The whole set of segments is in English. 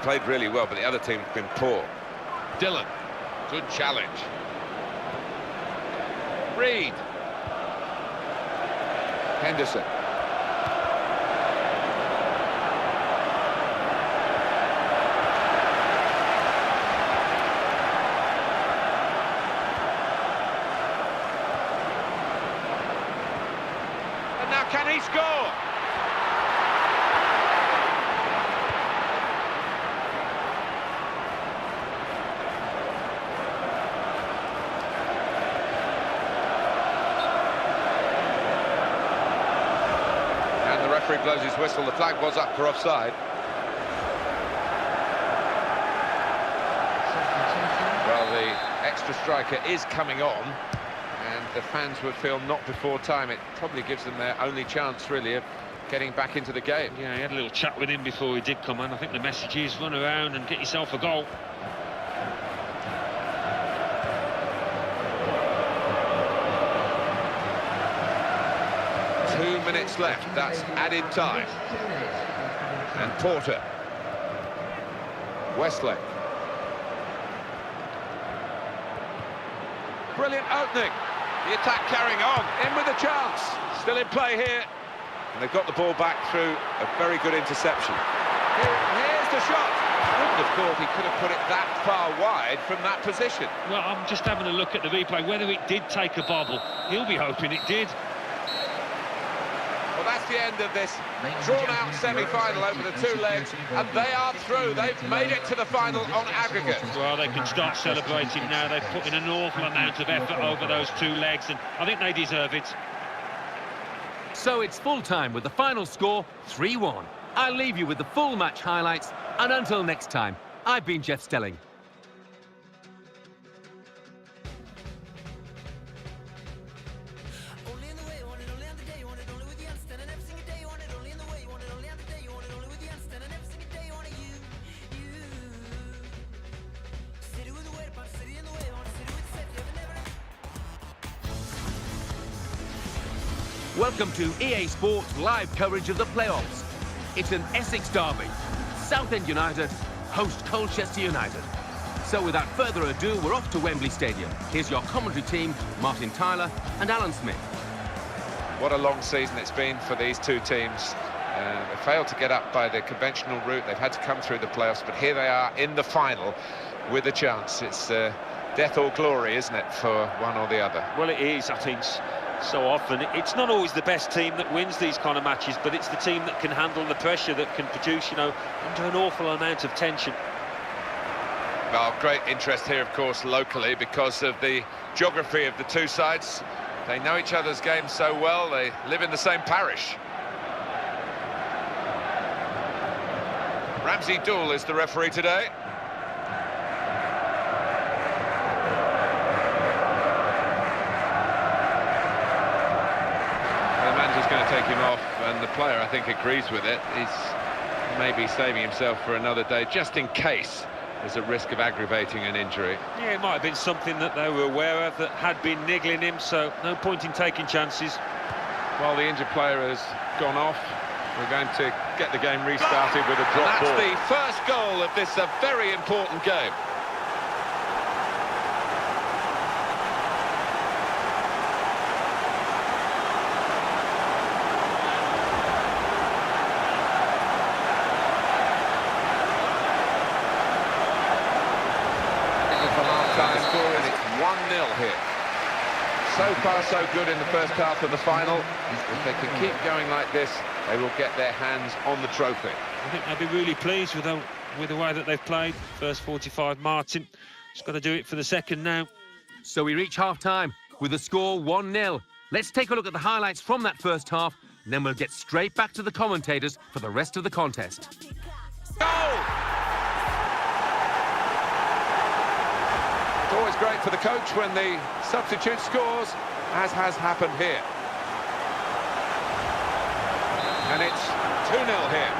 played really well, but the other team's been poor. Dillon, good challenge. Reed. Henderson. And now can he score? Referee blows his whistle. The flag was up for offside. Well, the extra striker is coming on, and the fans would feel not before time. It probably gives them their only chance, really, of getting back into the game. Yeah, he had a little chat with him before he did come on. I think the message is run around and get yourself a goal. Minutes left, that's added time. And Porter. Westlake. Brilliant opening. The attack carrying on. In with a chance. Still in play here. And they've got the ball back through a very good interception. Here's the shot. I wouldn't have thought he could have put it that far wide from that position. Well, I'm just having a look at the replay. Whether it did take a bobble, he'll be hoping it did. Well, that's the end of this drawn-out semi-final over the two legs, and they are through. They've made it to the final on aggregate. Well, they can start celebrating now. They've put in an awful amount of effort over those two legs, and I think they deserve it. So it's full-time with the final score 3-1. I'll leave you with the full match highlights, and until next time, I've been Jeff Stelling. Welcome to EA Sports live coverage of the playoffs. It's an Essex Derby. Southend United host Colchester United. So without further ado, we're off to Wembley Stadium. Here's your commentary team, Martin Tyler and Alan Smith. What a long season it's been for these two teams. They failed to get up by the conventional route. They've had to come through the playoffs, but here they are in the final with a chance. It's death or glory, isn't it, for one or the other? Well, it is, I think. So often, it's not always the best team that wins these kind of matches, but it's the team that can handle the pressure, that can produce, you know, under an awful amount of tension. Well, great interest here, of course, locally, because of the geography of the two sides. They know each other's games so well, they live in the same parish. Ramsey Dool is the referee today. Going to take him off, and the player, I think, agrees with it. He's maybe saving himself for another day, just in case there's a risk of aggravating an injury. Yeah, it might have been something that they were aware of that had been niggling him, so no point in taking chances. Well, the injured player has gone off. We're going to get the game restarted with a drop ball. That's the first goal of this very important game. And it's 1-0 here. So far, so good in the first half of the final. If they can keep going like this, they will get their hands on the trophy. I think they'll be really pleased with the way that they've played. First 45, Martin. Just got to do it for the second now. So we reach half-time with the score 1-0. Let's take a look at the highlights from that first half, and then we'll get straight back to the commentators for the rest of the contest. Goal! It's always great for the coach when the substitute scores, as has happened here. And it's 2-0 here.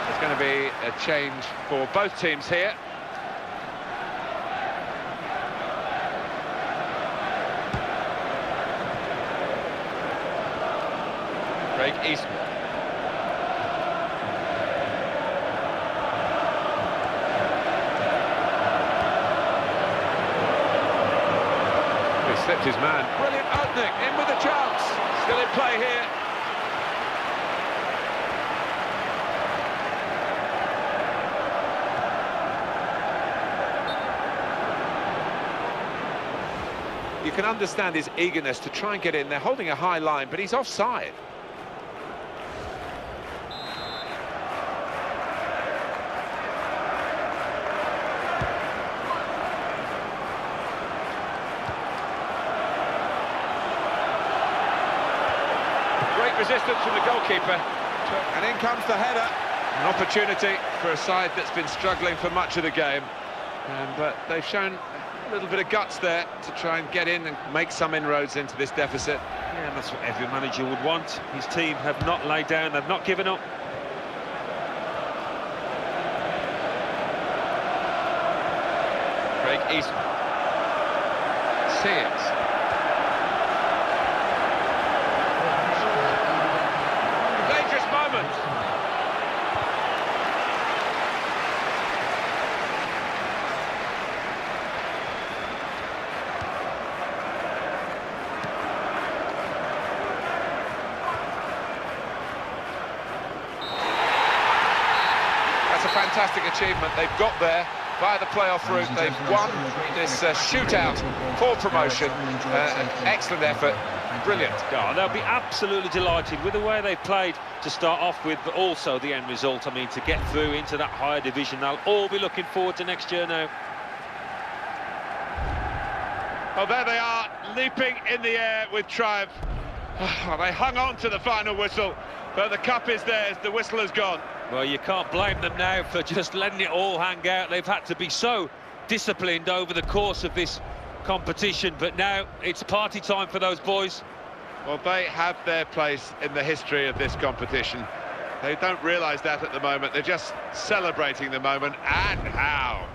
There's going to be a change for both teams here. Craig Eastwood. He slipped his man. Brilliant opening, in with a chance. Still in play here. You can understand his eagerness to try and get in. They're holding a high line, but he's offside. Great resistance from the goalkeeper. And in comes the header. An opportunity for a side that's been struggling for much of the game. But they've shown a little bit of guts there to try and get in and make some inroads into this deficit. Yeah, and that's what every manager would want. His team have not laid down, they've not given up. Craig Eastwood. Sears. Dangerous moment. A fantastic achievement. They've got there via the playoff route. They've won this shootout for promotion. Excellent effort. Brilliant. Oh, they'll be absolutely delighted with the way they played to start off with, but also the end result. I mean, to get through into that higher division, they'll all be looking forward to next year now. Well, there they are, leaping in the air with triumph. Oh, they hung on to the final whistle, but the cup is theirs. The whistle has gone. Well, you can't blame them now for just letting it all hang out. They've had to be so disciplined over the course of this competition, but now it's party time for those boys. Well, they have their place in the history of this competition. They don't realise that at the moment. They're just celebrating the moment, and how.